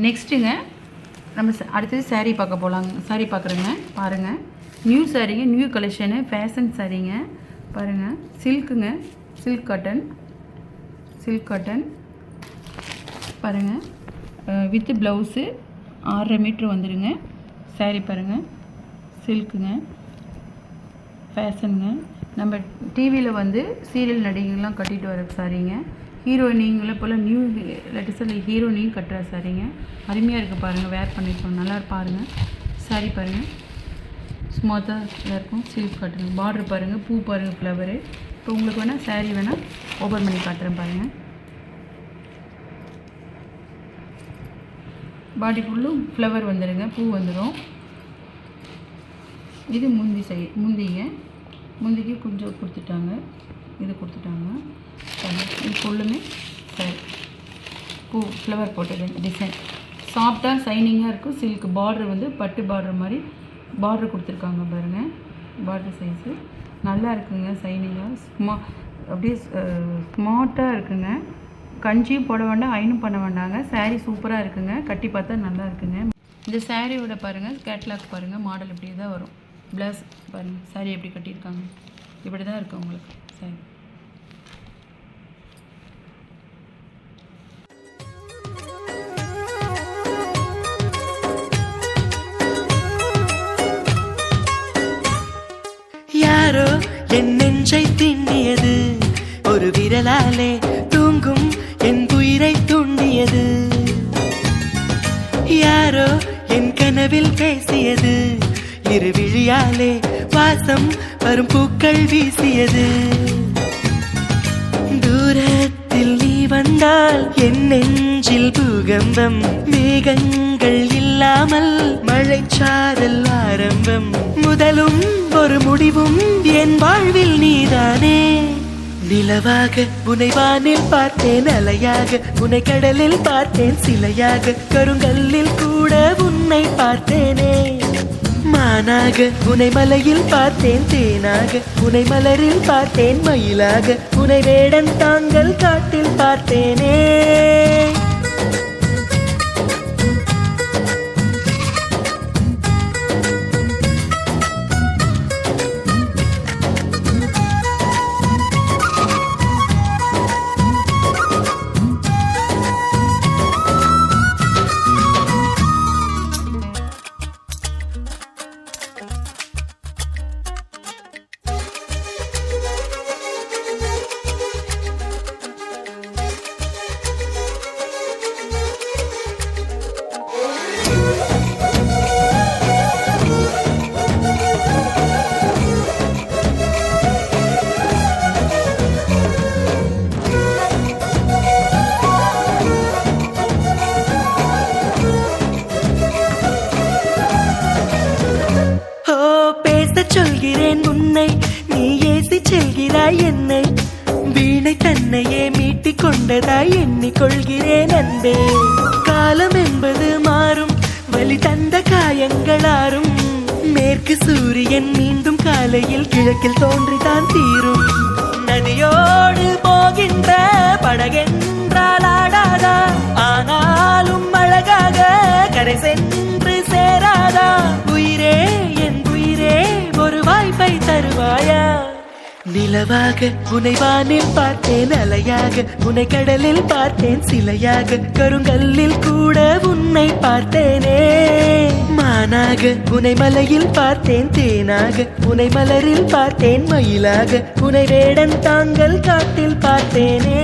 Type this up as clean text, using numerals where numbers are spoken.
நெக்ஸ்ட்டுங்க நம்ம அடுத்தது saree பார்க்க போகலாங்க. saree பார்க்குறேங்க. பாருங்கள், நியூ சாரீங்க, நியூ கலெக்ஷனு, ஃபேஷன் சாரீங்க. பாருங்கள், சில்க்குங்க, சில்க் காட்டன் பாருங்கள், வித் ப்ளவுஸு 6.5 மீட்ரு வந்துடுங்க. saree பாருங்கள், சில்க்குங்க, ஃபேஷனுங்க. நம்ம டிவியில் வந்து சீரியல் நடிகைகள்லாம் கட்டிட்டு வர சாரீங்க. ஹீரோயினிங்களை போல் நியூ லேட்டஸ்ட்டில் ஹீரோயினையும் கட்டுற சாரீங்க. அருமையாக இருக்குது பாருங்கள், வேர் பண்ணியிருக்கோம், நல்லா பாருங்கள். சாரீ பாருங்கள், ஸ்மூத்தாக இருக்கும், சில்க் காட்டன். பார்டர் பாருங்கள், பூ பாருங்கள், ஃப்ளவரு. இப்போ உங்களுக்கு வேணால் சாரீ வேணால் ஓப்பன் பண்ணி காட்டுறேன் பாருங்கள். பாடி ஃபுல்லும் ஃப்ளவர் வந்துடுங்க, பூ வந்துடும். இது முந்திங்க, முந்திக்கு கொஞ்சம் கொடுத்துட்டாங்க, இது கொடுத்துட்டாங்க. இது ஃபுல்லுமே சரி பூ ஃப்ளவர் போட்டது டிசைன். சாஃப்டாக சைனிங்காக இருக்கும். சில்க் பார்டர் வந்து பட்டு பார்டர் மாதிரி பார்டர் கொடுத்துருக்காங்க பாருங்கள். பார்டர் சைஸு நல்லா இருக்குங்க, சைனிங்காக அப்படியே ஸ்மார்ட்டாக இருக்குங்க. கஞ்சியும் போட வேண்டாம், அயனும் பண்ண வேண்டாங்க. சாரீ சூப்பராக இருக்குங்க, கட்டி பார்த்தா நல்லா இருக்குங்க. இந்த சாரியோட பாருங்கள், கேட்லாக் பாருங்கள், மாடல் இப்படி தான் வரும். ப்ளவுஸ் பாருங்கள், சாரீ எப்படி கட்டியிருக்காங்க, இப்படி தான் இருக்குது உங்களுக்கு சாரீ. யாரோ என் நெஞ்சை திண்ணியது, ஒரு விரலாலே தூங்கும் என் உயிரை தூண்டியது. யாரோ என் கனவில் பேசியது, இரு விழியாலே வாசம் வரும் பூக்கள் வீசியது. தூரத்தில் நீ வந்தால் என் நெஞ்சில் பூகம்பம், மேகங்கள் இல்லாமல் மழைச்சாரல் ஆரம்பம். முதலும் ஒரு முடிவும் என் வாழ்வில் நீதானே. நிலவாக உனை வானில் பார்த்தேன், அலையாக உனை கடலில் பார்த்தேன், சிலையாக கருங்கல்லில் கூட உன்னை பார்த்தேனே. மானாக உனை மலையில் பார்த்தேன், தேனாக உனை மலரில் பார்த்தேன், மயிலாக உனை வேடன் தாங்கள் காட்டில் பார்த்தேனே. சொல்கிறேன் உன்னை, நீ ஏசி செல்கிறாய் என்னை. வீணை தன்னையே மீட்டிக் கொண்டதாய் எண்ணிக்கொள்கிறேன் அன்பே. காலம் என்பது மாறும், வலி தந்த காயங்களாரும். மேற்கு சூரியன் மீண்டும் காலையில் கிழக்கில் தோன்றிதான் தீரும். நதியோடு போகின்ற படகென்றால் ஆடாதா, ஆனாலும் அழகாக கரை சென்று சேராதா. உயிரே என் உயிரே, ஒரு வாய்ப்பை தருவாயா. நிலவாக உனை வானில் பார்த்தேன், அலையாக உனை கடலில் பார்த்தேன், சிலையாக கருங்கல்லில் கூட உன்னை பார்த்தேனே. மானாக உனை மலையில் பார்த்தேன், தேனாக உனை மலரில் பார்த்தேன், மயிலாக உனை வேடன் தாங்கள் காட்டில் பார்த்தேனே.